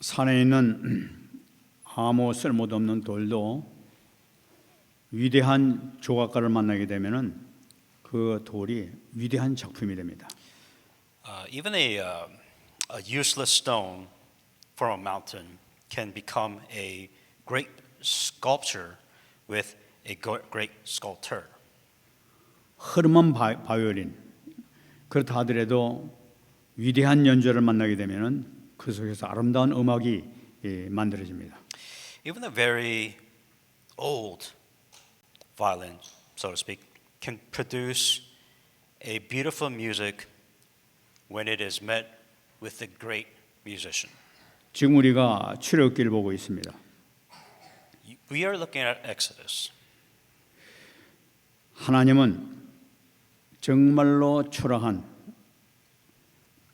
산에 있는 아무 쓸모도 없는 돌도 위대한 조각가를 만나게 되면은 그 돌이 위대한 작품이 됩니다. Even a useless stone from a mountain can become a great sculpture with a great sculptor. 흐름한 바이올린 그렇다 하더라도 위대한 연주를 만나게 되면은 그 속에서 아름다운 음악이 만들어집니다. Even a very old violin, so to speak, can produce a beautiful music when it is met with a great musician. 지금 우리가 출애굽기를 보고 있습니다. We are looking at Exodus. 하나님은 정말로 초라한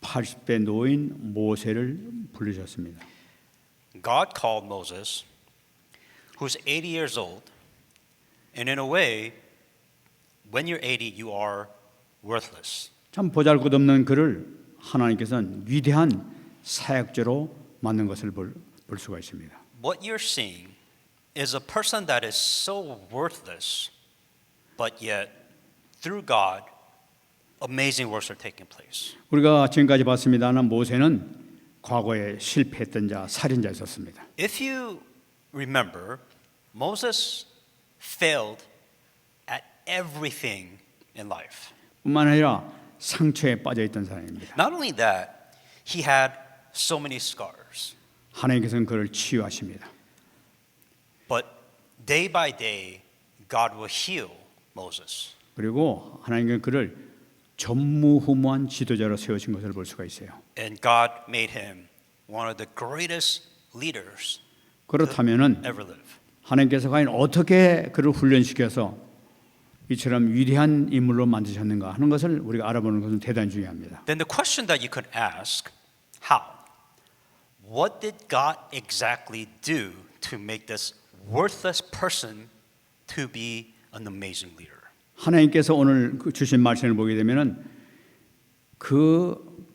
80대 노인 모세를 부르셨습니다. God called Moses, who's 80 years old, and in a way, when you're 80, you are worthless. 참 보잘것없는 그를 하나님께서는 위대한 사역자로 만든 것을 볼 수가 있습니다. What you're seeing is a person that is so worthless, but yet through God, amazing works are taking place. 우리가 지금까지 봤습니다만 모세는 과거에 실패했던 자, 살인자였었습니다. If you remember, Moses failed at everything in life. 뿐만 아니라 상처에 빠져 있던 사람입니다. Not only that, he had so many scars. 하나님께서는 그를 치유하십니다. But day by day, God will heal Moses. 그리고 하나님께서는 그를 전무후무한 지도자로 세우신 것을 볼 수가 있어요. And God made him one of the greatest leaders 그렇다면은 ever live. 하나님께서 과연 어떻게 그를 훈련시켜서 이처럼 위대한 인물로 만드셨는가 하는 것을 우리가 알아보는 것은 대단히 중요합니다. Then the question that you could ask, how? What did God exactly do to make this worthless person to be an amazing leader? 하나님께서 오늘 주신 말씀을 보게 되면은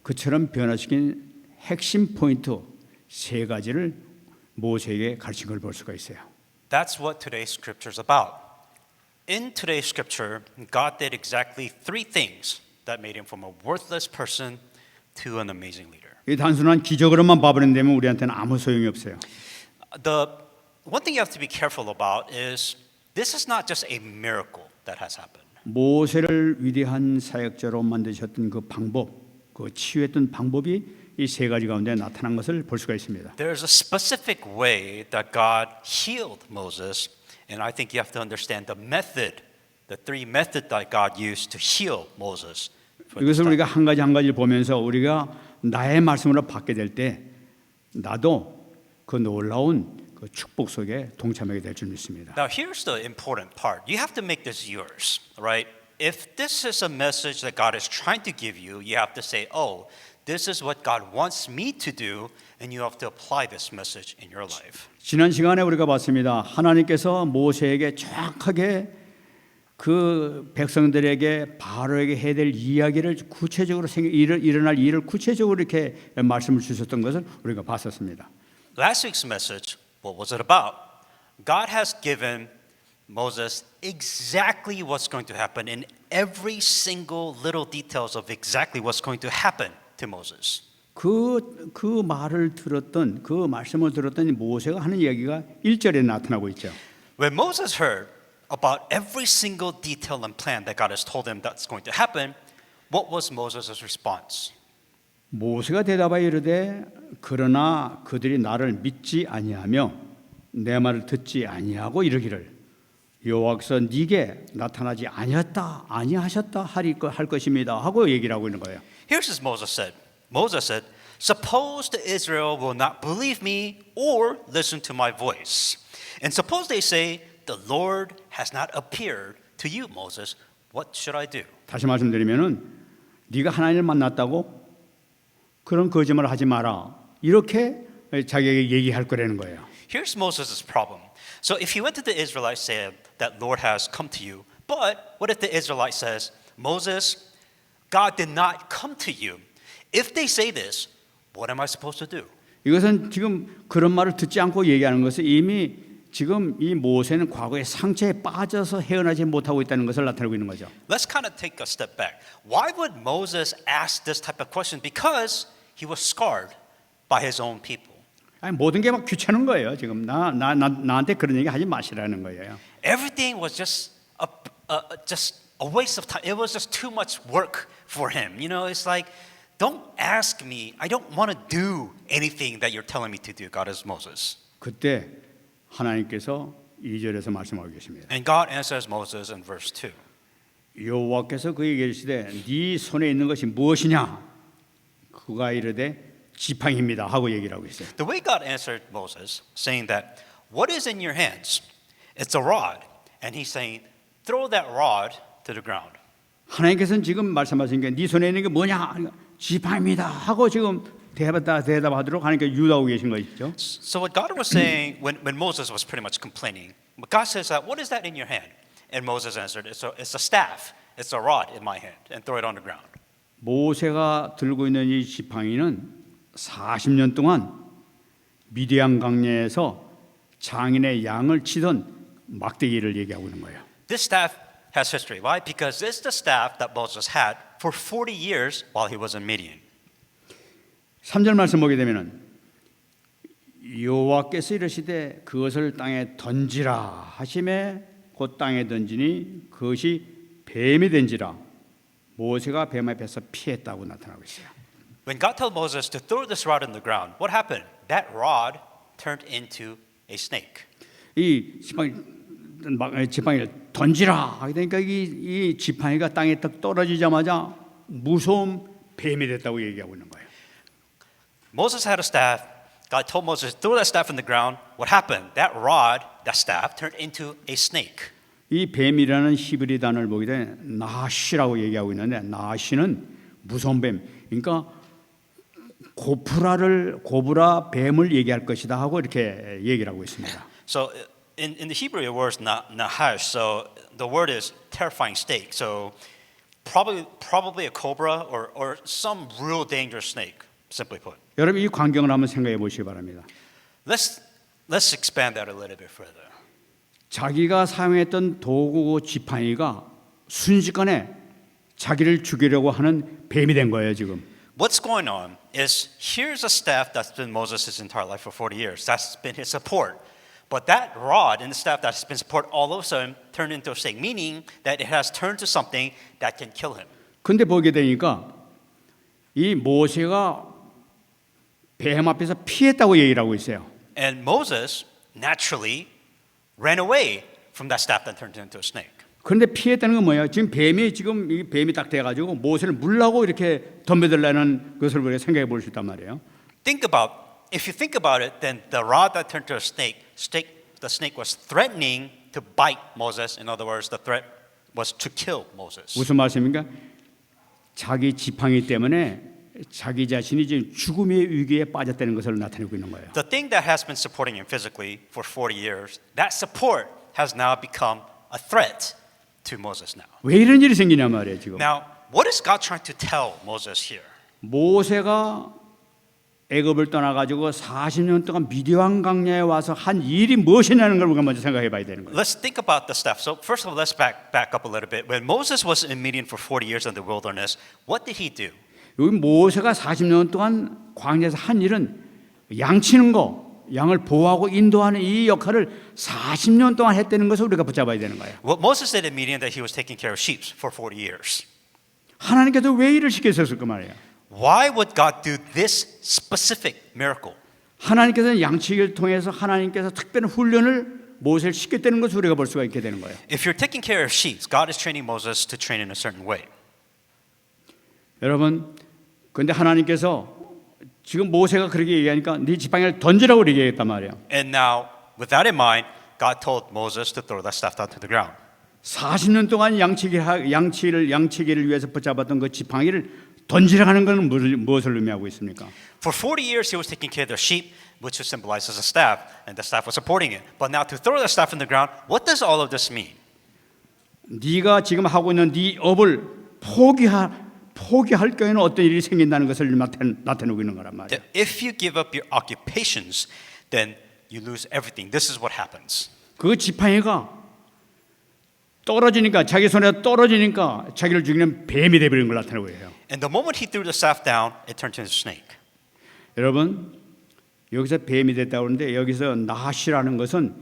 그처럼 변화시킨 핵심 포인트 세 가지를 모세에게 가르친 걸 볼 수가 있어요. That's what today's scripture is about. In today's scripture, God did exactly three things that made him from a worthless person to an amazing leader. 이 단순한 기적으로만 봐버린다면 우리한테는 아무 소용이 없어요. The one thing you have to be careful about is this is not just a miracle that has happened. 모세를 위대한 사역자로 만드셨던 그 방법, 그 치유했던 방법이 이 세 가지 가운데 나타난 것을 볼 수가 있습니다. There's a specific way that God healed Moses, and I think you have to understand the method, the three methods that God used to heal Moses. 이것을 우리가 한 가지 한 가지 보면서 우리가 나의 말씀으로 받게 될 때 나도 그 놀라운 그 축복 속에 동참하게 될 줄 믿습니다. Now here's the important part. You have to make this yours, right? If this is a message that God is trying to give you, you have to say, "Oh, this is what God wants me to do," and you have to apply this message in your life. 지난 시간에 우리가 봤습니다. 하나님께서 모세에게 정확하게 그 백성들에게 바로에게 해야 될 이야기를 구체적으로 일어날 일을 구체적으로 이렇게 말씀을 주셨던 것을 우리가 봤었습니다. Last week's message, what was it about? God has given Moses exactly what's going to happen in every single little details of exactly what's going to happen to Moses. 그 말을 들었던 그 말씀을 들었던 모세가 하는 이야기가 1절에 나타나고 있죠. When Moses heard about every single detail and plan that God has told him that's going to happen, what was Moses' response? 모세가 대답하여 이르되 그러나 그들이 나를 믿지 아니하며 내 말을 듣지 아니하고 이르기를 여호와께서 네게 나타나지 아니하셨다 할 것입니다 하고 얘기를 하고 있는 거예요. Here's what Moses said. Moses said, "Suppose the Israel will not believe me or listen to my voice. And suppose they say, the Lord has not appeared to you, Moses. What should I do?" 다시 말씀드리면은 네가 하나님을 만났다고 그런 거짓말을 하지 마라. 이렇게 자기에게 얘기할 거라는 거예요. Here's Moses' problem. So if he went to the Israelites saying that Lord has come to you, but what if the Israelite says, "Moses, God did not come to you"? If they say this, what am I supposed to do? 이것은 지금 그런 말을 듣지 않고 얘기하는 것은 이미 지금 이 모세는 과거의 상처에 빠져서 헤어나지 못하고 있다는 것을 나타내고 있는 거죠. Let's kind of take a step back. Why would Moses ask this type of question? Because he was scarred by his own people. 아니, 모든 게 막 귀찮은 거예요. 지금 나한테 그런 얘기 하지 마시라는 거예요. Everything was just a waste of time. It was just too much work for him. You know, it's like, don't ask me. I don't want to do anything that you're telling me to do, God, as Moses. 그때 하나님께서 2절에서 말씀하고 계십니다. And God answers Moses in verse 2. 여호와께서 그에게 이르시되 네 손에 있는 것이 무엇이냐? 그가 이르되 지팡이입니다 하고 얘기를 하고 있어요. The way God answered Moses, saying that, what is in your hands? It's a rod. And he's saying, throw that rod to the ground. 하나님께서는 지금 말씀하신 게 네 손에 있는 게 뭐냐? 지팡이입니다 하고 지금 대답하도록 하나님께서 유도하고 계신 거 있죠. So what God was saying when Moses was pretty much complaining, but God says that, what is that in your hand? And Moses answered, it's a staff, it's a rod in my hand, and throw it on the ground. 모세가 들고 있는 이 지팡이는 40년 동안 미디안 강야에서 장인의 양을 치던 막대기를 얘기하고 있는 거예요. This staff has history. Why? Because it's the staff that Moses had for 40 years while he was in Midian. 3절 말씀 보게 되면은 여호와께서 이르시되 그것을 땅에 던지라 하심에 곧 땅에 던지니 그것이 뱀이 된지라 모세가 뱀 앞에서 피했다고 나타나고 있어요. When God told Moses to throw this rod in the ground, what happened? That rod turned into a snake. 이 지팡이를 던지라 그러니까 이 지팡이가 땅에 딱 떨어지자마자 무서운 뱀이 됐다고 얘기하고 있는 거예요. Moses had a staff. God told Moses to throw that staff in the ground. What happened? That rod, that staff, turned into a snake. 이 뱀이라는 히브리 단어를 보게 되면 나시라고 얘기하고 있는데 나시는 무서운 뱀. 그러니까 고브라 뱀을 얘기할 것이다 하고 이렇게 얘기를 하고 있습니다. So in the Hebrew it was nahash. So the word is terrifying snake. So probably a cobra or some real dangerous snake, simply put. 여러분 이 광경을 한번 생각해 보시기 바랍니다. Let's expand that a little bit further. 자기가 사용했던 도구 지팡이가 순식간에 자기를 죽이려고 하는 뱀이 된 거예요, 지금. What's going on is here's a staff that's been Moses' entire life for 40 years. That's been his support. But that rod and the staff that's been support all of a sudden turned into a snake, meaning that it has turned to something that can kill him. 근데 보게 되니까 이 모세가 뱀 앞에서 피했다고 얘기를 하고 있어요. And Moses naturally ran away from that staff that turned into a snake. 그런데 피했다는 건 뭐예요? 지금 이 뱀이 딱 돼가지고 모세를 물라고 이렇게 덤벼들라는 것을 우리가 생각해 볼 수 있단 말이에요. If you think about it, then the rod that turned to a snake, the snake was threatening to bite Moses. In other words, the threat was to kill Moses. 무슨 말씀입니까? 자기 지팡이 때문에 자기 자신이 지금 죽음의 위기에 빠졌다는 것을 나타내고 있는 거예요. The thing that has been supporting him physically for 40 years, that support has now become a threat to Moses now. 왜 이런 일이 생기냐 말이에요, 지금. Now, what is God trying to tell Moses here? 모세가 애굽을 떠나가지고 40년 동안 미디안 강야에 와서 한 일이 무엇이냐는 걸 우리가 먼저 생각해 봐야 되는 거예요. Let's think about the stuff. So first of all, let's back up a little bit. When Moses was in Midian for 40 years in the wilderness, what did he do? 여기 모세가 40년 동안 광야에서 한 일은 양치는 거, 양을 보호하고 인도하는 이 역할을 40년 동안 했다는 것을 우리가 붙잡아야 되는 거예요. What Moses did in Midian, that he was taking care of sheep for 40 years. 하나님께서 왜 일을 시켰을까 말이에요. Why would God do this specific miracle? 하나님께서는 양치기를 통해서 하나님께서 특별한 훈련을 모세를 시켰다는 것을 우리가 볼 수가 있게 되는 거예요. If you're taking care of sheep, God is training Moses to train in a certain way. 여러분, 그런데 하나님께서 지금 모세가 그렇게 얘기하니까 네 지팡이를 던지라고 얘기했단 말이에요. And now, with that in mind, God told Moses to throw that staff down to the ground. 40년 동안 양치기를 위해서 붙잡았던 그 지팡이를 던지라고 하는 것은 무엇을 의미하고 있습니까? For 40 years, he was taking care of their sheep, which was symbolized as a staff, and the staff was supporting it. But now to throw the staff in the ground, what does all of this mean? 네가 지금 하고 있는 네 업을 포기할 경우에는 어떤 일이 생긴다는 것을 나타내고 있는 거란 말이에요. That if you give up your occupations, then you lose everything. This is what happens. 그 지팡이가 떨어지니까 자기 손에 떨어지니까 자기를 죽이는 뱀이 되어버리는 걸 나타내고 있어요. And the moment he threw the staff down, it turned into a snake. 여러분 여기서 뱀이 됐다고 하는데 여기서 나시라는 것은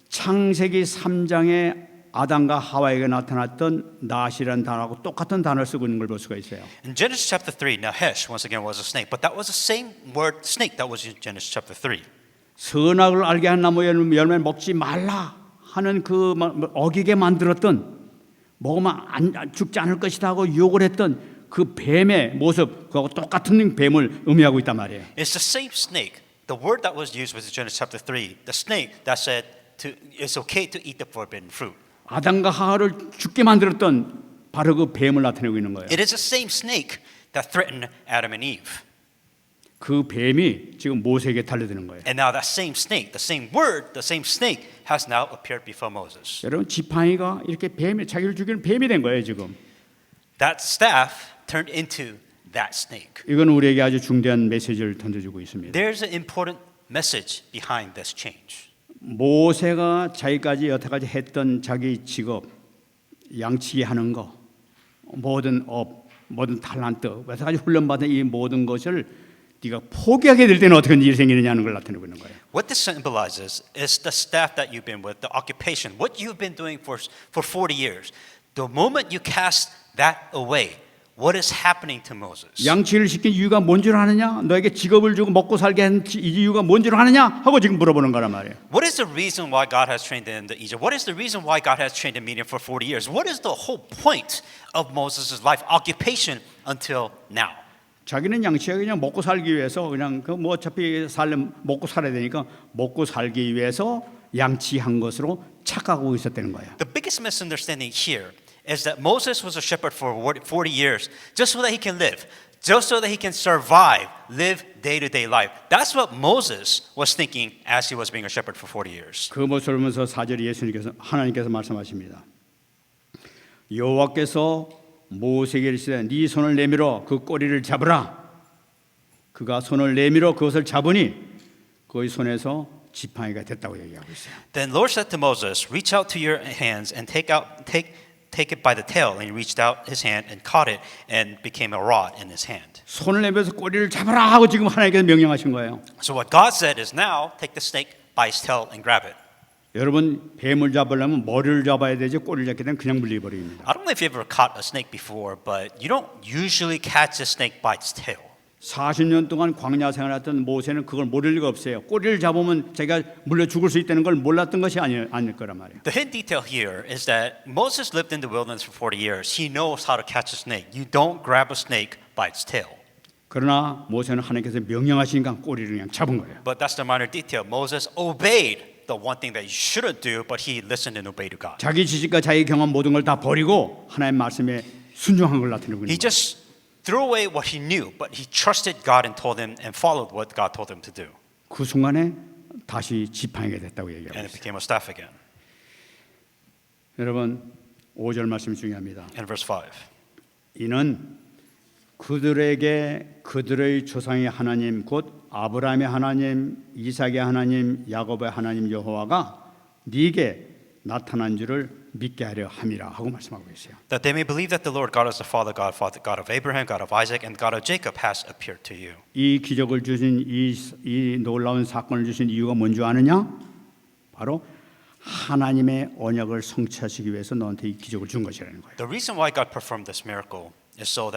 창세기 3장에 아담과 하와에게 나타났던 나시라는 단어하고 똑같은 단어를 쓰고 있는 걸 볼 수가 있어요. In Genesis chapter 3, Nahesh once again was a snake, but that was the same word snake that was in Genesis chapter 3. 선악을 알게 한 나무 열매 먹지 말라 하는 그 어기게 만들었던 먹으면 죽지 않을 것이다 하고 유혹을 했던 그 뱀의 모습 그하고 똑같은 뱀을 의미하고 있단 말이에요. It's the same snake. The word that was used was in Genesis chapter 3, the snake that said it's okay to eat the forbidden fruit. 아담과 하와를 죽게 만들었던 바로 그 뱀을 나타내고 있는 거예요. It is the same snake that threatened Adam and Eve. 그 뱀이 지금 모세에게 달려드는 거예요. And now that same snake, the same word, the same snake has now appeared before Moses. 여러분 지팡이가 이렇게 뱀이 자기를 죽이는 뱀이 된 거예요 지금. That staff turned into that snake. 이건 우리에게 아주 중대한 메시지를 던져주고 있습니다. There's an important message behind this change. 모세가 자기까지 여태까지 했던 자기 직업, 양치기 하는 거, 모든 업, 모든 탤런트, 여태까지 훈련받은 이 모든 것을 네가 포기하게 될 때는 어떻게 일이 생기느냐는 걸 나타내고 있는 거예요. What this symbolizes is the staff that you've been with, the occupation, what you've been doing for 40 years. The moment you cast that away, what is happening to Moses? 양치기를 시킨 이유가 뭔 줄 아느냐? 너에게 직업을 주고 먹고 살게 한 이유가 뭔 줄 아느냐? 하고 지금 물어보는 거란 말이에요. What is the reason why God has trained in Egypt? What is the reason why God has trained in Midian for 40 years? What is the whole point of Moses' life occupation until now? 자기는 양치가 그냥 먹고 살기 위해서 그냥 그 뭐 어차피 먹고 살아야 되니까 먹고 살기 위해서 양치한 것으로 착각하고 있었다는 거예요. The biggest misunderstanding here is that Moses was a shepherd for 40 years just so that he can live, just so that he can survive, live day-to-day life. That's what Moses was thinking as he was being a shepherd for 40 years. 그 모습을 보면서 4절에 하나님께서 말씀하십니다. 여호와께서 모세에게 이르시되 네 손을 내밀어 그 꼬리를 잡으라. 그가 손을 내밀어 그것을 잡으니 그의 손에서 지팡이가 됐다고 얘기하고 있어요. Then Lord said to Moses, reach out to your hands and take it by the tail. And he reached out his hand and caught it and became a rod in his hand. 손을 내밀어서 꼬리를 잡아라 하고 지금 하나님께서 명령하신 거예요. So what God said is now take the snake by his tail and grab it. 여러분 뱀을 잡으려면 머리를 잡아야 되지 꼬리를 잡게 되면 그냥 물려버립니다. I don't know if you ever caught a snake before, but you don't usually catch a snake by its tail. 40년 동안 광야 생활했던 모세는 그걸 모를 리가 없어요. 꼬리를 잡으면 제가 물려 죽을 수 있다는 걸 몰랐던 것이 아닐 거란 말이에요. The hidden detail here is that Moses lived in the wilderness for 40 years. He knows how to catch a snake. You don't grab a snake by its tail. 그러나 모세는 하나님께서 명령하시니까 꼬리를 그냥 잡은 거예요. But that's the minor detail. Moses obeyed the one thing that you shouldn't do, but he listened and obeyed to God. 자기 지식과 자기 경험 모든 걸 다 버리고 하나님 말씀에 순종한 걸 나타내고 있는 He 거예요. just threw away what he knew, but he trusted God and told him and followed what God told him to do. 그 순간에 다시 지팡이가 됐다고 얘기하고 And it 있어요. became a staff again. 여러분 5절 말씀이 중요합니다. In verse 5. 이는 그들에게 그들의 조상의 하나님 곧 아브라함의 하나님, 이삭의 하나님, 야곱의 하나님 여호와가 네게 나타난 줄을 믿게 하려 함이라 하고 말씀하고 계세요. That they may believe that the Lord God is the Father God of Abraham, God of Isaac, and God of Jacob has appeared to you. 이 기적을 주신 이 놀라운 사건을 주신 이유가 뭔지 아느냐? 바로 하나님의 언약을 성취하시기 위해서 너한테 이 기적을 준 것이라는 거예요. The reason why God performed this miracle is so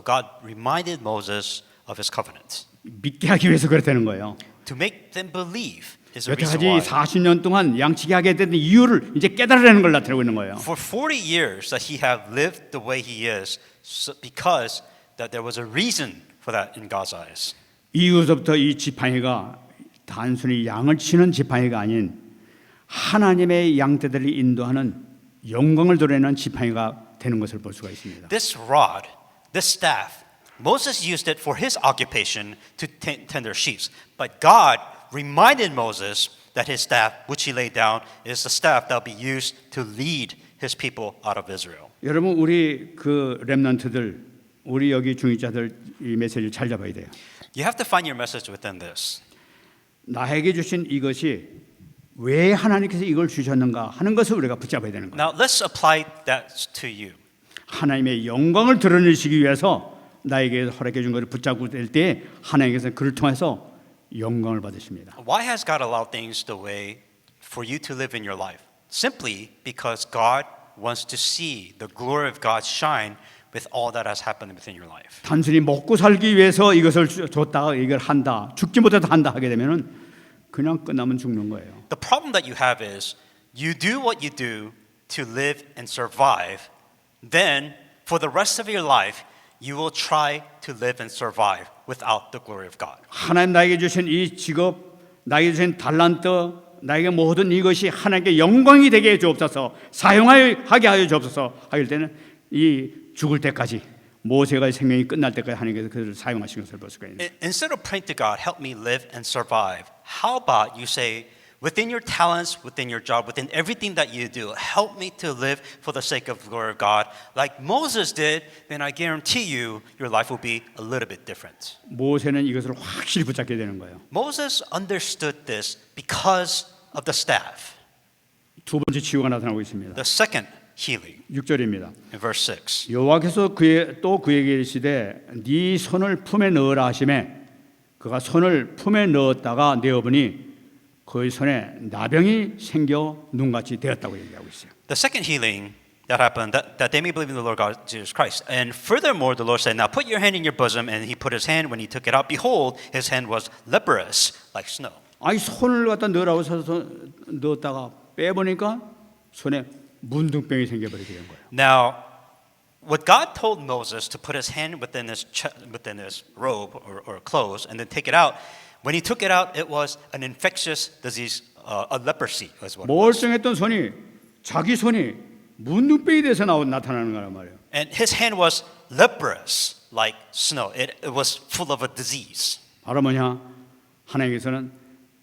God reminded Moses of his covenant. 믿게 하기 위해서 그랬다는 거예요. To make them believe is the reason 여태까지 why. 40년 동안 양치기 하게 된 이유를 이제 깨달으라는 걸 나타내고 있는 거예요. For 40 years that he have lived the way he is, because that there was a reason for that in God's eyes. 이후부터 이 지팡이가 단순히 양을 치는 지팡이가 아닌 하나님의 양떼들이 인도하는 영광을 드러내는 지팡이가 되는 것을 볼 수가 있습니다. This rod, this staff, Moses used it for his occupation to tend their sheep. But God reminded Moses that his staff, which he laid down, is the staff that will be used to lead his people out of Israel. 여러분 우리 그 렘넌트들 우리 여기 중직자들 이 메시지를 잘 잡아야 돼요. You have to find your message within this. 나에게 주신 이것이 왜 하나님께서 이걸 주셨는가 하는 것을 우리가 붙잡아야 되는 거예요. Now let's apply that to you. 하나님의 영광을 드러내시기 위해서 나에게 허락해 준 것을 붙잡고 될 때 하나님께서 그를 통해서 영광을 받으십니다. Why has God allowed things the way for you to live in your life? Simply because God wants to see the glory of God shine with all that has happened within your life. 단순히 먹고 살기 위해서 이것을 줬다가 이걸 한다. 죽지 못해도 한다 하게 되면은 그냥 끝나면 죽는 거예요. The problem that you have is you do what you do to live and survive. Then for the rest of your life you will try to live and survive without the glory of God. 하나님 나에게 주신 이 직업, 나에게 주신 달란트, 나에게 모든 이것이 하나님께 영광이 되게 해 주옵소서, 사용하게 하여 주옵소서 하길 때는 이 죽을 때까지 모세가 생명이 끝날 때까지 하나님께서 그를 사용하신 것을 볼 수가 있는. Instead of praying to God, help me live and survive, how about you say, within your talents, within your job, within everything that you do, help me to live for the sake of the glory of God, like Moses did, then I guarantee you, your life will be a little bit different. 모세는 이것을 확실히 붙잡게 되는 거예요. Moses understood this because of the staff. 두 번째 치유가 나타나고 있습니다. The second healing, 6절입니다. in verse 6. 여호와께서 또 그에게 이르시되 네 손을 품에 넣으라 하시매 그가 손을 품에 넣었다가 내어보니 그의 손에 나병이 생겨 눈같이 되었다고 얘기하고 있어요. The second healing that happened, that they may believe in the Lord God Jesus Christ. And furthermore, the Lord said, now put your hand in your bosom. And he put his hand, when he took it out, behold, his hand was leprous like snow. 아니 손을 갖다 넣으라고 해서 넣었다가 빼보니까 손에 문둥병이 생겨버리게 된 거예요. Now, what God told Moses to put his hand within his robe or clothes and then take it out, when he took it out, it was an infectious disease, a leprosy is what it was. 멀쩡했던 손이 자기 손이 문둥병이 돼서 나타나는 거란 말이에요. And his hand was leprous like snow. It was full of a disease. 바로 뭐냐? 하나님께서는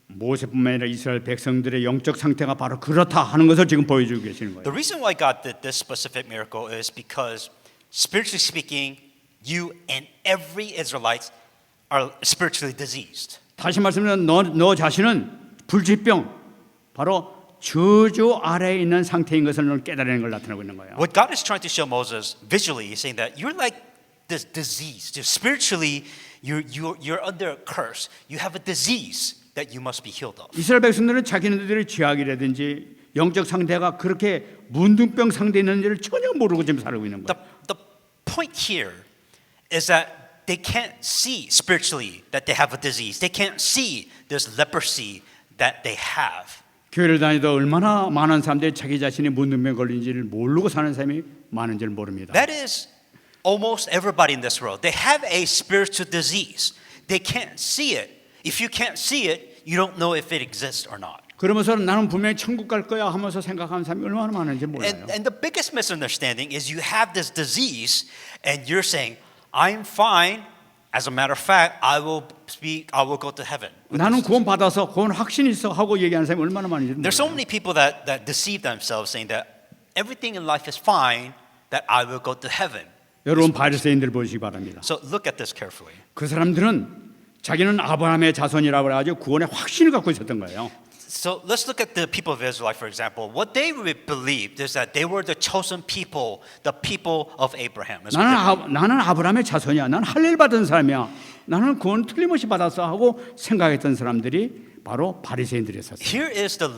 모세뿐만 아니라 이스라엘 백성들의 영적 상태가 바로 그렇다 하는 것을 지금 보여주고 계시는 The 거예요. reason why God did this specific miracle is because, spiritually speaking, you and every Israelite are spiritually diseased. 다시 말씀드리면 너 자신은 불치병, 바로 저주 아래에 있는 상태인 것을 너는 깨달는 걸 나타내고 있는 거예요. What God is trying to show Moses visually is saying that you're like this disease. Spiritually, you're under a curse. You have a disease that you must be healed of. 이스라엘 백성들은 자기네들의 죄악이라든지 영적 상태가 그렇게 문둥병 상태에 있는지를 전혀 모르고 지금 살고 있는 거예요. The point here is that they can't see spiritually that they have a disease. They can't see this leprosy that they have. 교회를 다니다 얼마나 많은 사람들이 자기 자신이 문둥병 걸린지를 모르고 사는 사람이 많은지를 모릅니다. That is almost everybody in this world. They have a spiritual disease. They can't see it. If you can't see it, you don't know if it exists or not. 그러면서 나는 분명히 천국 갈 거야 하면서 생각하는 사람이 얼마나 많은지 몰라요. And the biggest misunderstanding is you have this disease and you're saying, I'm fine. As a matter of fact, I will go to heaven. 나는 구원 받아서 구원 확신 있어 하고 얘기하는 사람이 얼마나 많은지 There's so 몰라요. many people that deceive themselves saying that everything in life is fine, that I will go to heaven. 여러분 바리새인들 보시기 바랍니다. So look at this carefully. 그 사람들은 자기는 아브라함의 자손이라고 해가지고 구원의 확신을 갖고 있었던 거예요. So let's look at the people of Israel, for example. What they believed is that they were the chosen people, the people of Abraham. 나는 아브라함의 자손이야. 나는 할례를 받은 사람이야. 나는 구원 틀림없이 받았어 하고 생각했던 사람들이 바로 바리새인들이었어요. Here is the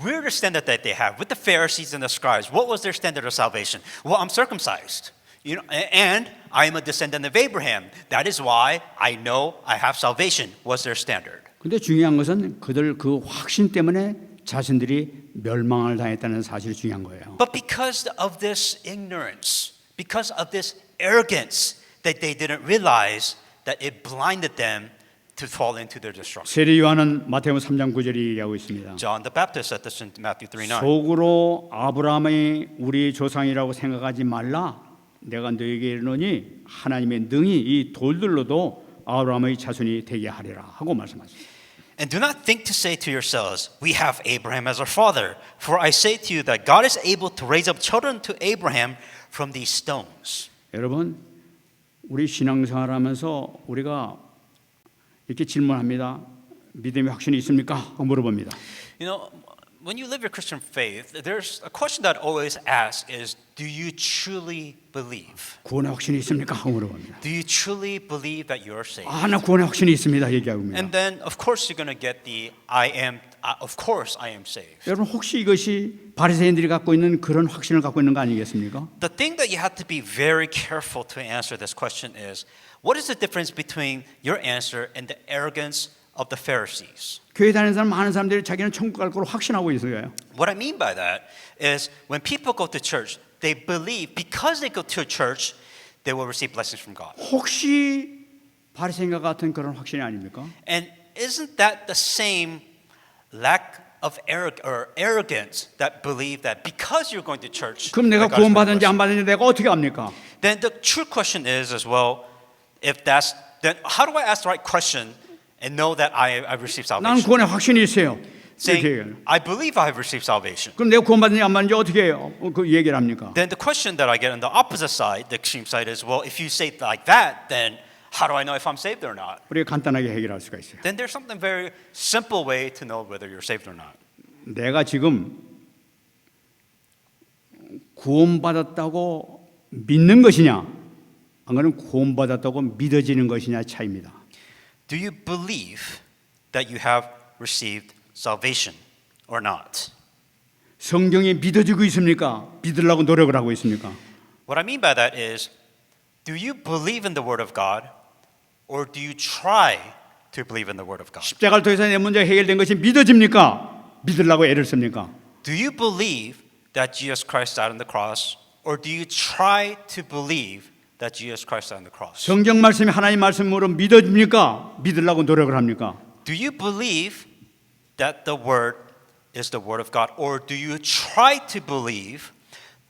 weirdest standard that they have with the Pharisees and the scribes. What was their standard of salvation? Well, I'm circumcised. And I am a descendant of Abraham. That is why I know I have salvation. Was their standard. 근데 중요한 것은 그들 그 확신 때문에 자신들이 멸망을 당했다는 사실이 중요한 거예요. But because of this ignorance, because of this arrogance, that they didn't realize that it blinded them to fall into their destruction. 세례 요한은 마태복음 3장 9절에 얘기하고 있습니다. John the Baptist said this in Matthew 3:9. 속으로 아브라함이 우리 조상이라고 생각하지 말라. 내가 너에게 이르노니 하나님의 능히 이 돌들로도 아브라함의 자손이 되게 하리라 하고 말씀하셨습니다. And do not think to say to yourselves, we have Abraham as our father. For I say to you that God is able to raise up children to Abraham from these stones. 여러분, 우리 신앙생활하면서 우리가 이렇게 질문합니다. 믿음의 확신이 있습니까? 하고 물어봅니다. You know, when you live your Christian faith, there's a question that I always ask is, do you truly believe? 구원의 확신이 있습니까? 하고 물어봅니다. Do you truly believe that you're saved? 나 구원의 확신이 있습니다. 얘기합니다. And then, of course, you're going to get the of course I am saved. 여러분 혹시 이것이 바리새인들이 갖고 있는 그런 확신을 갖고 있는 거 아니겠습니까? The thing that you have to be very careful to answer this question is, what is the difference between your answer and the arrogance of the Pharisees? 교회 다니는 사람 많은 사람들이 자기는 천국 갈 걸 확신하고 있어요. What I mean by that is when people go to church, they believe because they go to a church, they will receive blessings from God. 혹시 바리새인과 같은 그런 확신이 아닙니까? And isn't that the same lack of arrogance that believe that because you're going to church, 그럼 내가 that God is going to 구원받은지 bless 안 you? 받은지 내가 어떻게 압니까? Then the true question is as well, if that's then how do I ask the right question and know that I've received 나는 salvation? 구원의 확신이 있어요. 이렇게 얘기해요. Saying, I believe I have received salvation. 그럼 내가 구원받는지 안 받는지 어떻게 해요? 그 얘기를 합니까? Then the question that I get on the opposite side, the extreme side, is, well, if you say it like that, then how do I know if I'm saved or not? 우리가 간단하게 해결할 수가 있어요. Then there's something very simple way to know whether you're saved or not. 내가 지금 구원받았다고 믿는 것이냐, 아니면 구원받았다고 믿어지는 것이냐 차이입니다. Do you believe that you have received salvation or not? 성경이 믿어지고 있습니까? 믿으려고 노력을 하고 있습니까? What I mean by that is, do you believe in the Word of God or do you try to believe in the Word of God? 십자가를 통해서 내 문제가 해결된 것이 믿어집니까? 믿으려고 애를 씁니까? Do you believe that Jesus Christ died on the cross or do you try to believe that Jesus Christ died on the cross? 성경 말씀이 하나님 말씀으로 믿어집니까? 믿으려고 노력을 합니까? Do you believe that the Word is the Word of God or do you try to believe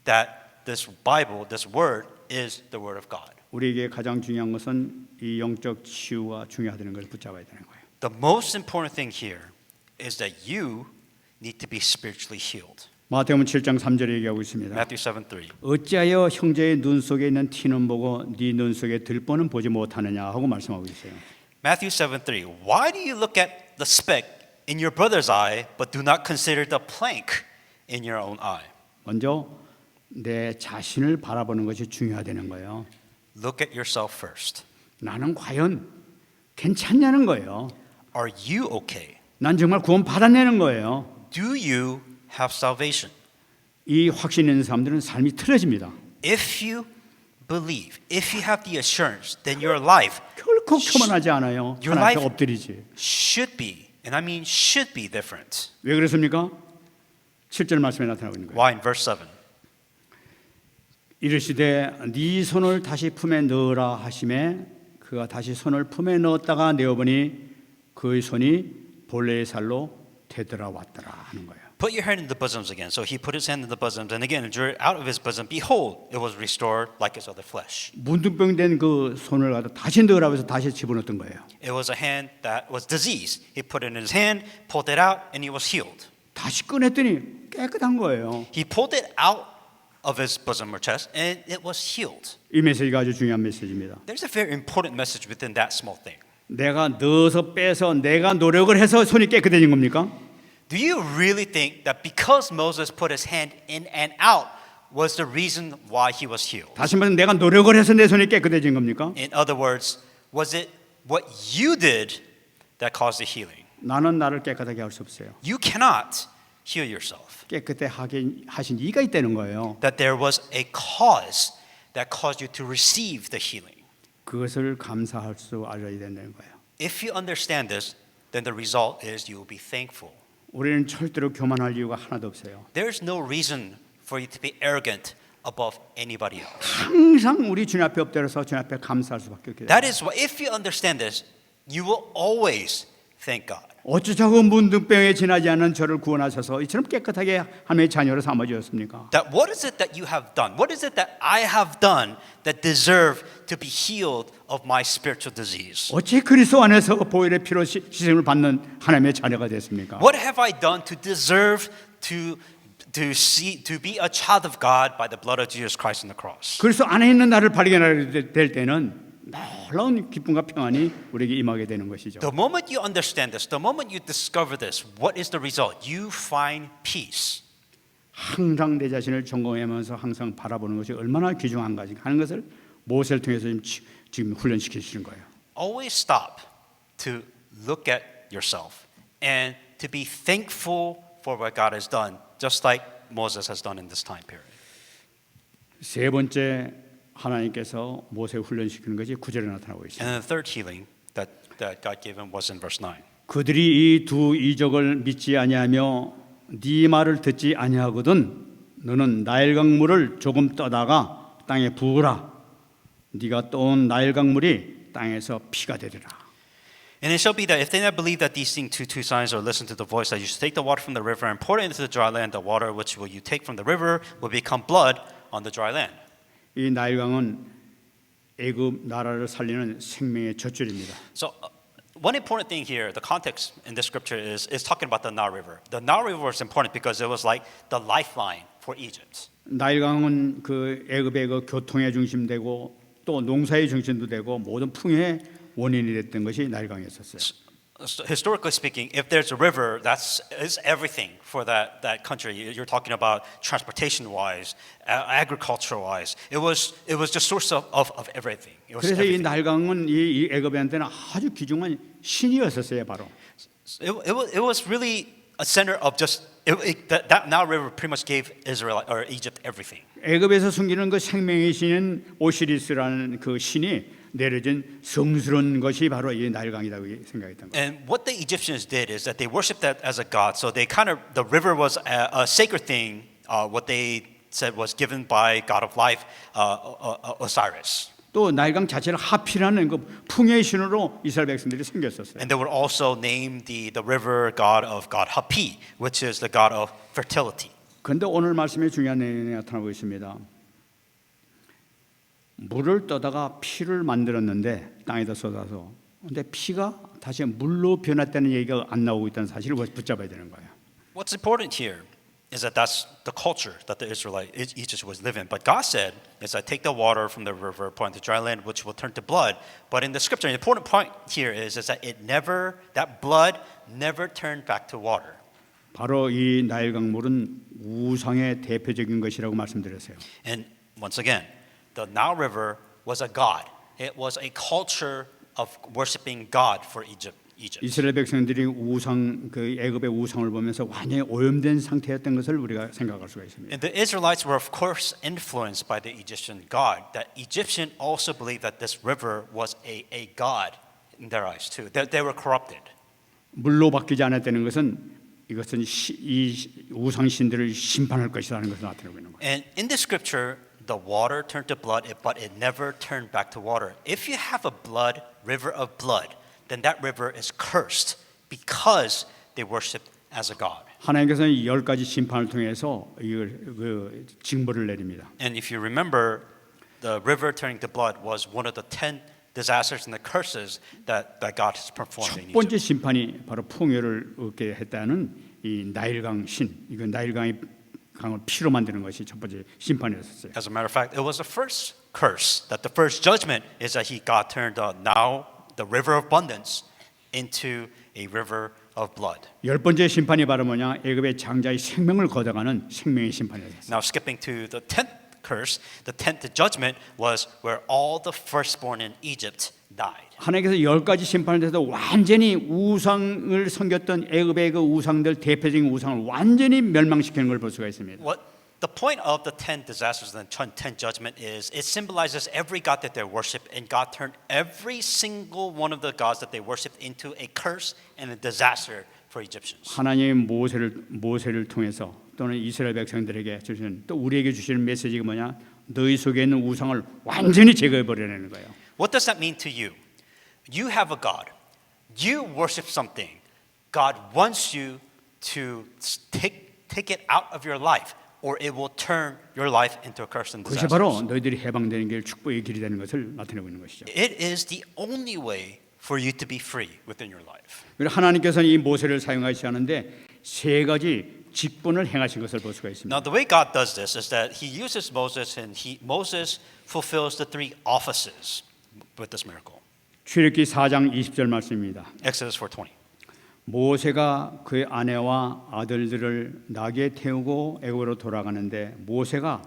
that this Bible, this Word is the Word of God? 우리에게 가장 중요한 것은 이 영적 치유가 중요하다는 걸 붙잡아야 되는 거예요. The most important thing here is that you need to be spiritually healed. 마태복음 7장 3절에 얘기하고 있습니다. Matthew 7:3. 어찌하여 형제의 눈 속에 있는 티는 보고 네 눈 속에 들보는 보지 못하느냐 하고 말씀하고 있어요. Matthew 7:3. Why do you look at the speck in your brother's eye but do not consider the plank in your own eye? 먼저 내 자신을 바라보는 것이 중요하다는 거예요. Look at yourself first. 나는 과연 괜찮냐는 거예요. Are you okay? 난 정말 구원 받았냐는 거예요. Do you have salvation? 이 확신 있는 사람들은 삶이 틀어집니다. If you believe, if you have the assurance, then your life 결코 교만하지 않아요. Your 하나님께 life- 엎드리지. should be, and I mean should be different. 왜 그렇습니까? 7절 말씀에 나타나고 있는 거예요. Why? In verse 7. 이르시되 네 손을 다시 품에 넣으라 하심에 그가 다시 손을 품에 넣었다가 내어보니 그의 손이 본래의 살로 되돌아왔더라 하는 거예요. Put your hand in the bosoms again. So he put his hand in the bosoms, and again drew it out of his bosom. Behold, it was restored like his other flesh. 문둥병 된 그 손을 갖다 다시 넣으라고 해서 다시 집어넣었던 거예요. It was a hand that was diseased. He put it in his hand, pulled it out, and he was healed. 다시 꺼냈더니 깨끗한 거예요. He pulled it out of his bosom or chest, and it was healed. 이 메시지가 아주 중요한 메시지입니다. There's a very important message within that small thing. 내가 넣어서 빼서 내가 노력을 해서 손이 깨끗해진 겁니까? Do you really think that because Moses put his hand in and out was the reason why he was healed? 다시 말해서 내가 노력을 해서 내 손이 깨끗해진 겁니까? In other words, was it what you did that caused the healing? 나는 나를 깨끗하게 할 수 없어요. You cannot heal yourself. 깨끗해 하게 하신 이가 있다는 거예요. That there was a cause that caused you to receive the healing. 그것을 감사할 수 알아야 된다는 거예요. If you understand this, then the result is you will be thankful. 우리는 절대로 교만할 이유가 하나도 없어요. There's no reason for you to be arrogant above anybody else. 항상 우리 주님 앞에 엎드려서 주님 앞에 감사할 수밖에 없게 돼요. That is why if you understand this, you will always thank God. 어쩌자고 문둥병에 지나지 않은 저를 구원하셔서 이처럼 깨끗하게 하나님의 자녀로 삼아주셨습니까? That what is it that you have done? What is it that I have done that deserve to be healed of my spiritual disease? 어찌 그리스도 안에서 보혈의 피로 시생을 받는 하나님의 자녀가 됐습니까? What have I done to deserve to be a child of God by the blood of Jesus Christ on the cross? 그리스도 안에 있는 나를 발견하게 될 때는 놀라운 기쁨과 평안이 우리에게 임하게 되는 것이죠. The moment you understand this, the moment you discover this, what is the result? You find peace. 항상 내 자신을 점검하면서 항상 바라보는 것이 얼마나 귀중한가 하는 것을 모세를 통해서 지금 훈련시키시는 거예요. Always stop to look at yourself and to be thankful for what God has done, just like Moses has done in this time period. 세 번째 하나님께서 모세를 훈련시키는 것이 9절에 나타나고 있습니다. And the third healing that God gave him was in verse 9. 그들이 이 두 이적을 믿지 아니하며 네 말을 듣지 아니하거든 너는 나일 강물을 조금 떠다가 땅에 부으라 네가 떠온 나일 강물이 땅에서 피가 되리라. And it shall be that if they not believe that these things two signs or listen to the voice that you should take the water from the river and pour it into the dry land, the water which will you take from the river will become blood on the dry land. 이 나일강은 애굽 나라를 살리는 생명의 젖줄입니다. So one important thing here, the context in this scripture is talking about the Nile River. The Nile River was important because it was like the lifeline for Egypt. 나일강은 그 애굽의 그 교통의 중심되고 또 농사의 중심도 되고 모든 풍요의 원인이 됐던 것이 나일강이었어요. So historically speaking, if there's a river, is everything for that country. You're talking about transportation-wise, agriculture-wise. It was the source of everything. It was 그래서 이 everything. 나일강은 이 애굽한테는 아주 귀중한 신이었었어요, 바로. It was really a center of just that Nile River pretty much gave Israel or Egypt everything. 애굽에서 숨기는 그 생명의 신인 오시리스라는 그 신이 내려진 성스러운 것이 바로 이 나일강이라고 생각했던 거예요. And what the Egyptians did is that they worshipped that as a god. So they the river was a sacred thing. What they said was given by God of life, Osiris. 또 나일강 자체를 하피라는 그 풍요의 신으로 이스라엘 백성들이 섬겼었어요. And they would also name the river god of God Hapi, which is the god of fertility. 그런데 오늘 말씀에 중요한 내용이 나타나고 있습니다. 물을 떠다가 피를 만들었는데 땅에다 쏟아서 근데 피가 다시 물로 변했다는 얘기가 안 나오고 있다는 사실을 붙잡아야 되는 거예요. What's important here is that that's the culture that the Egypt was living. But God said is that take the water from the river, pour into dry land, which will turn to blood. But in the scripture, the important point here is that that blood never turned back to water. 바로 이 나일 강물은 우상의 대표적인 것이라고 말씀드렸어요. And once again, the Nile River was a god. It was a culture of worshiping God for Egypt. 이스라엘 백성들이 우상 그 애굽의 우상을 보면서 완전히 오염된 상태였던 것을 우리가 생각할 수가 있습니다. And the Israelites were of course influenced by the Egyptian god. That Egyptian also believed that this river was a god in their eyes too. That they were corrupted. 물로 바뀌지 않았다는 것은 이것은 이 우상 신들을 심판할 것이라는 것을 나타내고 있는 거예요. And in the scripture, the water turned to blood, but it never turned back to water. If you have a river of blood, then that river is cursed because they worshipped as a god. 하나님께서는 10가지 심판을 통해서 이걸 그 징벌을 내립니다. And if you remember, the river turning to blood was one of the 10 disasters and the curses that God has performed in 첫 번째 Egypt. 심판이 바로 풍요를 얻게 했다는 이 나일강 신. 이건 나일강의 강을 피로 만드는 것이 첫 번째 심판이었어요. As a matter of fact, it was the first curse. That the first judgment is that God turned the river of abundance into a river of blood. 열 번째 심판이 바로 뭐냐? 애굽의 장자의 생명을 거둬가는 생명의 심판이었어요. Now skipping to the 10th curse, the 10th judgment was where all the firstborn in Egypt died. 하나님께서 10가지 심판을 해서 완전히 우상을 섬겼던 애굽의 그 우상들 대표적인 우상을 완전히 멸망시키는 걸 볼 수가 있습니다. What the point of the 10 disasters and the 10 judgment is it symbolizes every god that they worship, and God turned every single one of the gods that they worshiped into a curse and a disaster for Egyptians. 하나님 모세를 통해서 또는 이스라엘 백성들에게 주시는 또 우리에게 주시는 메시지가 뭐냐? 너희 속에 있는 우상을 완전히 제거해 버려내는 거예요. What does that mean to you? You have a God. you worship something, God wants you to take it out of your life, or it will turn your life into a curse and 그것이 바로 disaster. 너희들이 해방되는 길, 축복의 길이 되는 것을 나타내고 있는 것이죠. It is the only way for you to be free within your life. 그리고 하나님께서는 이 모세를 사용하시는데 세 가지 직분을 행하신 것을 볼 수가 있습니다. Now, the way God does this is that He uses Moses, and Moses fulfills the three offices with this miracle. 출애굽기 4장 20절 말씀입니다. Exodus 4:20. 모세가 그의 아내와 아들들을 나귀에 태우고 애굽으로 돌아가는데 모세가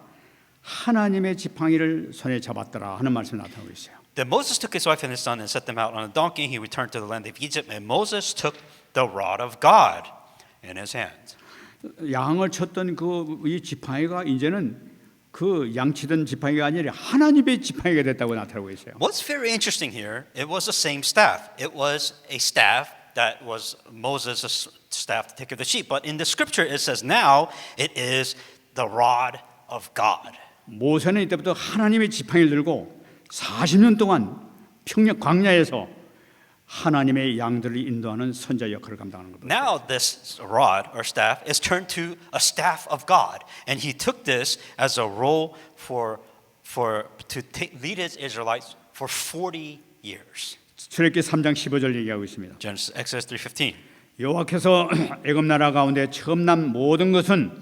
하나님의 지팡이를 손에 잡았더라 하는 말씀이 나타나고 있어요. Then Moses took his wife and his son and set them out on a donkey. He returned to the land of Egypt, and Moses took the rod of God in his hand. 양을 쳤던 이 지팡이가 이제는 그 양치던 지팡이가 아니라 하나님의 지팡이가 됐다고 나타나고 있어요. What's very interesting here, it was the same staff. It was a staff that was Moses' staff to take care of the sheep. But in the scripture it says now it is the rod of God. 모세는 이때부터 하나님의 지팡이를 들고 40년 동안 평야 광야에서 하나님의 양들을 인도하는 선자 역할을 감당하는 겁니다. Now this rod or staff is turned to a staff of God, and he took this as a role lead his Israelites for 40 years. 출애굽기 3장 15절 얘기하고 있습니다. Exodus 3:15. 여호와께서 애굽 나라 가운데 처음 난 모든 것은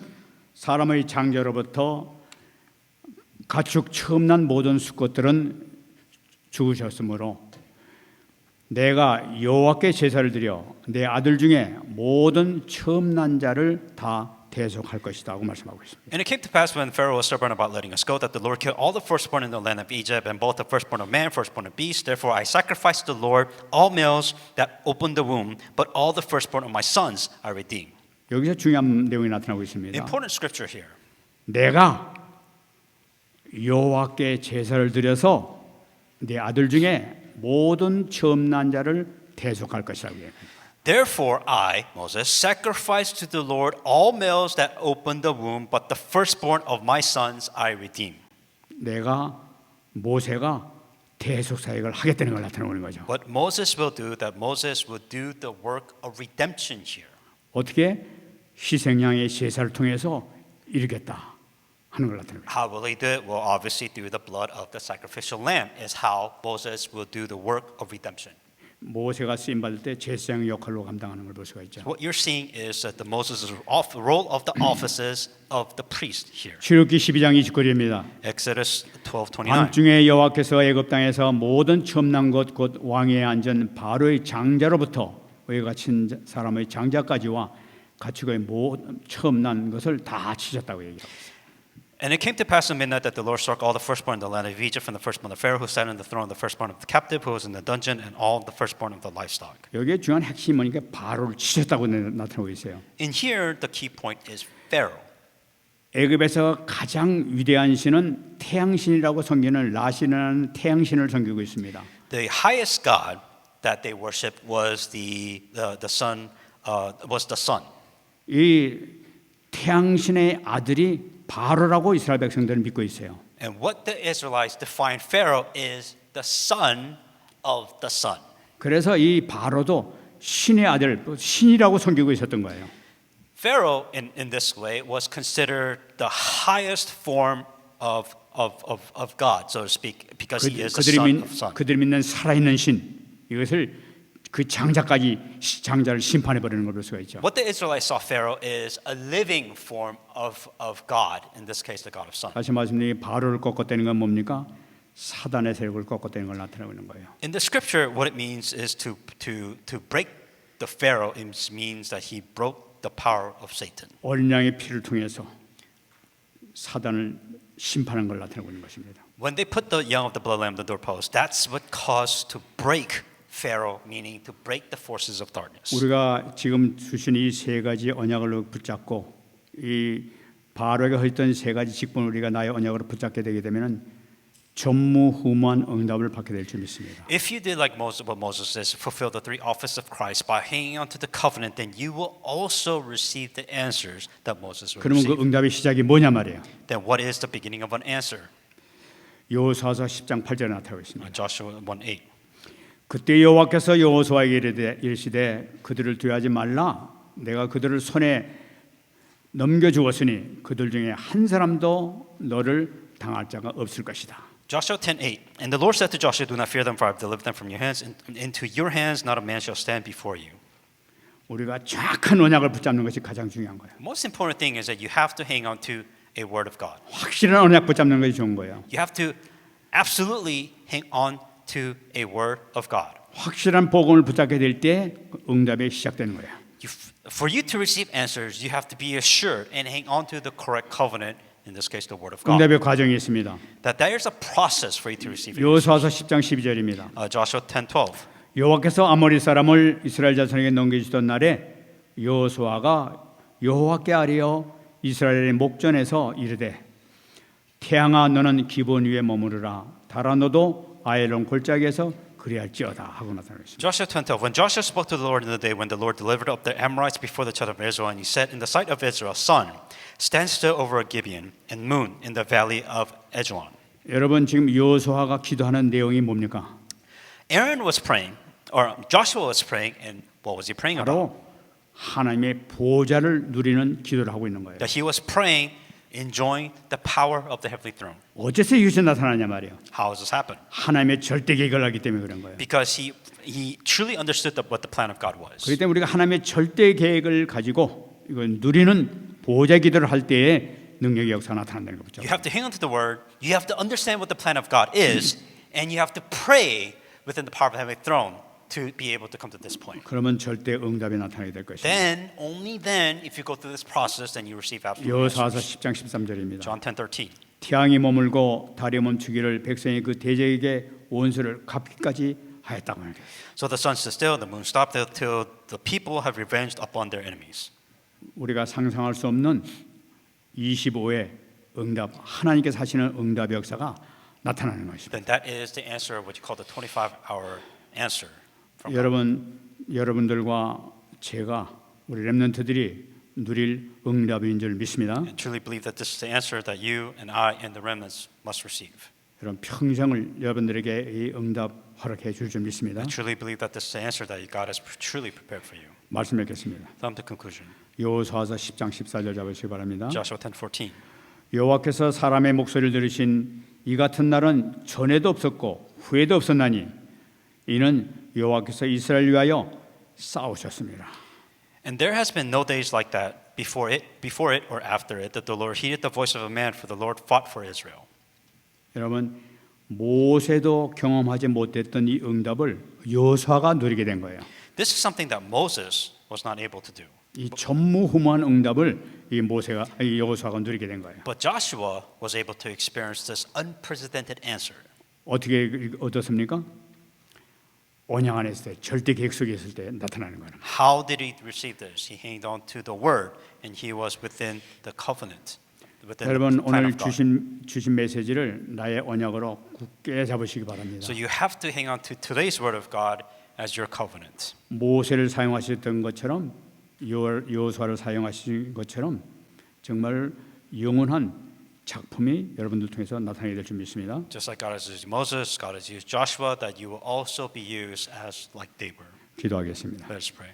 사람의 장자로부터 가축 처음 난 모든 수컷들은 죽으셨으므로 내가 여호와께 제사를 드려 내 아들 중에 모든 처음 난 자를 다 대속할 것이다 하고 말씀하고 있습니다. And it came to pass when Pharaoh was stubborn about letting us go that the Lord killed all the firstborn in the land of Egypt and both the firstborn of man, firstborn of beast. Therefore I sacrificed to the Lord all males that opened the womb, but all the firstborn of my sons I redeemed. 여기서 중요한 내용이 나타나고 있습니다. Important scripture here. 내가 여호와께 제사를 드려서 내 아들 중에 모든 처음 난 자를 대속할 것이라고 얘기합니다. Therefore I, Moses, sacrificed to the Lord all males that opened the womb, but the firstborn of my sons I redeem. 모세가 대속 사역을 하겠다는 걸 나타내는 거죠. What Moses will do, that Moses will do the work of redemption here. 어떻게 희생양의 제사를 통해서 이루겠다 하는 걸 나타냅니다. How will he do it? Well, obviously through the blood of the sacrificial lamb is how Moses will do the work of redemption. 모세가 쓰임 받을 때 제사장 역할로 감당하는 걸 볼 수가 있죠. What you're seeing is that the Moses' role of the offices of the priest here. 출애굽기 12장 29절입니다. Exodus 12:29. 밤중에 여호와께서 애굽 땅에서 모든 처음 난 것 곧 왕위에 앉은 바로의 장자로부터 의에 갇힌 사람의 장자까지와 가축의 모든 처음 난 것을 다 치셨다고 얘기하고 있어요. And it came to pass in midnight that the Lord struck all the firstborn in the land of Egypt, from the firstborn of Pharaoh who sat on the throne, the firstborn of the captive who was in the dungeon, and all the firstborn of the livestock. 여기에 중요한 핵심이 뭐니까 바로를 치셨다고 나타나고 있어요. In here, the key point is Pharaoh. 애굽에서 가장 위대한 신은 태양신이라고 섬기는 라신이라는 태양신을 섬기고 있습니다. The highest god that they worshipped was the sun. 이 태양신의 아들이 바로라고 이스라엘 백성들은 믿고 있어요. And what the Israelites define Pharaoh is the son of the sun. 그래서 이 바로도 신의 아들, 신이라고 섬기고 있었던 거예요. Pharaoh, in this way, was considered the highest form of God, so to speak, because he is the son of sun. 그들이 믿는 살아있는 신, 이것을 그 장자까지 장자를 심판해 버리는 걸 볼 수가 있죠. What the Israelites saw Pharaoh is a living form of God, in this case, the God of sun. 다시 말씀드리면 바로를 꺾었다는 건 뭡니까? 사단의 세력을 꺾었다는 걸 나타내고 있는 거예요. In the scripture, what it means is to break the Pharaoh. It means that he broke the power of Satan. 어린 양의 피를 통해서 사단을 심판한 걸 나타내고 있는 것입니다. When they put the young of the blood lamb on the doorpost, that's what caused to break Pharaoh, meaning to break the forces of darkness. 우리가 지금 주신 이 세 가지 언약을 붙잡고 이 바로에게 했던 세 가지 직분을 우리가 나의 언약으로 붙잡게 되게 되면은 전무후무한 응답을 받게 될 줄 믿습니다. If you did like Moses, what Moses says, fulfill the three offices of Christ by hanging on to the covenant, then you will also receive the answers that Moses will 그러면 그 receive. 응답의 시작이 뭐냐 말이에요. Then what is the beginning of an answer? 여호수아서 10장 8절에 나타나고 있습니다. Joshua 1:8. 그때 여호와께서 여호수아에게 이르시되 그들을 두려워하지 말라. 내가 그들을 손에 넘겨 주었으니 그들 중에 한 사람도 너를 당할 자가 없을 것이다. Joshua 10:8. And the Lord said to Joshua, do not fear them, for I have delivered them from your hands, and into your hands not a man shall stand before you. 우리가 정확한 언약을 붙잡는 것이 가장 중요한 거예요. The most important thing is that you have to hang on to a word of God. 확실한 언약 붙잡는 것이 좋은 거예요. You have to absolutely hang on to a word of God. 확실한 복음을 붙잡게 될 때 응답이 시작되는 거예요. For you to receive answers, you have to be assured and hang on to the correct covenant. In this case, the word of God. 응답의 과정이 있습니다. That there is a process for you to receive it. 여호수아서 10장 12절입니다. Joshua 10:12. 여호와께서 아모리 사람을 이스라엘 자손에게 넘겨주던 날에 여호수아가 여호와께 아뢰어 이스라엘의 목전에서 이르되 태양아 너는 기본 위에 머무르라 달아 너도 아엘론 골짜기에서 그리할지어다 하고 나타났습니다. Joshua 10:12. When Joshua spoke to the Lord in the day when the Lord delivered up the Amorites before the children of Israel, and he said in the sight of Israel, Sun, stand still over Gibeon, and moon in the valley of Eglon. 여러분 지금 여호수아가 기도하는 내용이 뭡니까? Aaron was praying, or Joshua was praying, and what was he praying about? 바로 하나님의 보좌를 누리는 기도를 하고 있는 거예요. That he was praying, enjoying the power of the heavenly throne. 어째서 이것이 나타나냐 말이에요. How has this happened? 하나님의 절대 계획을 알기 때문에 그런 거예요. Because he truly understood what the plan of God was. 그렇기 때문에 우리가 하나님의 절대 계획을 가지고 이걸 누리는 보좌 기도를 할 때에 능력의 역사가 나타난다는 거죠. You have to hang on to the word. You have to understand what the plan of God is, and you have to pray within the power of the heavenly throne to be able to come to this point. 그러면 절대 응답이 나타나게 될 것입니다. Then, only then, if you go through this process, then you receive absolute 여호수아서 answers. 10장 13절입니다. John 10:13. 태양이 머물고 달이 멈추기를 백성이 그 대적에게 원수를 갚기까지 하였다고 하는 거예요. So the sun stood still, the moon stopped till the people have revenged upon their enemies. 우리가 상상할 수 없는 25의 응답, 하나님께서 하시는 응답의 역사가 나타나는 것입니다. Then that is the answer of what you call the 25-hour answer. from God. 여러분들과 제가 우리 렘넌트들이 누릴 응답인 줄 믿습니다. And truly believe that this is the answer that you and I and the remnants must receive. 여러분 평생을 여러분들에게 이 응답 허락해 줄 줄 믿습니다. I truly believe that this is the answer that God has truly prepared for you. 말씀 맺겠습니다. Come to conclusion. 여호수아서 10장 14절 잡으시기 바랍니다. Joshua 10:14. 여호와께서 사람의 목소리를 들으신 이 같은 날은 전에도 없었고 후에도 없었나니 이는 여호와께서 이스라엘 위하여 싸우셨습니다. And there has been no days like that before it or after it that the Lord heeded the voice of a man, for the Lord fought for Israel. 여러분 모세도 경험하지 못했던 이 응답을 여호수아가 누리게 된 거예요. This is something that Moses was not able to do. 이 전무후무한 응답을 이 여호수아가 누리게 된 거예요. But Joshua was able to experience this unprecedented answer. 어떻게 얻었습니까? 언약 안에 있을 때, 절대 계획 속에 있을 때 나타나는 거예요. How did he receive this? He hanged on to the word, and he was within the covenant, within 여러분 the plan 오늘 of God. 주신 메시지를 나의 언약으로 굳게 잡으시기 바랍니다. So you have to hang on to today's word of God as your covenant. 모세를 사용하셨던 것처럼 여호수아를 사용하신 것처럼 정말 영원한 작품이 여러분들 통해서 나타나게 될 줄 믿습니다. Just like God has used Moses, God has used Joshua, that you will also be used as like they were. 기도하겠습니다. Let us pray.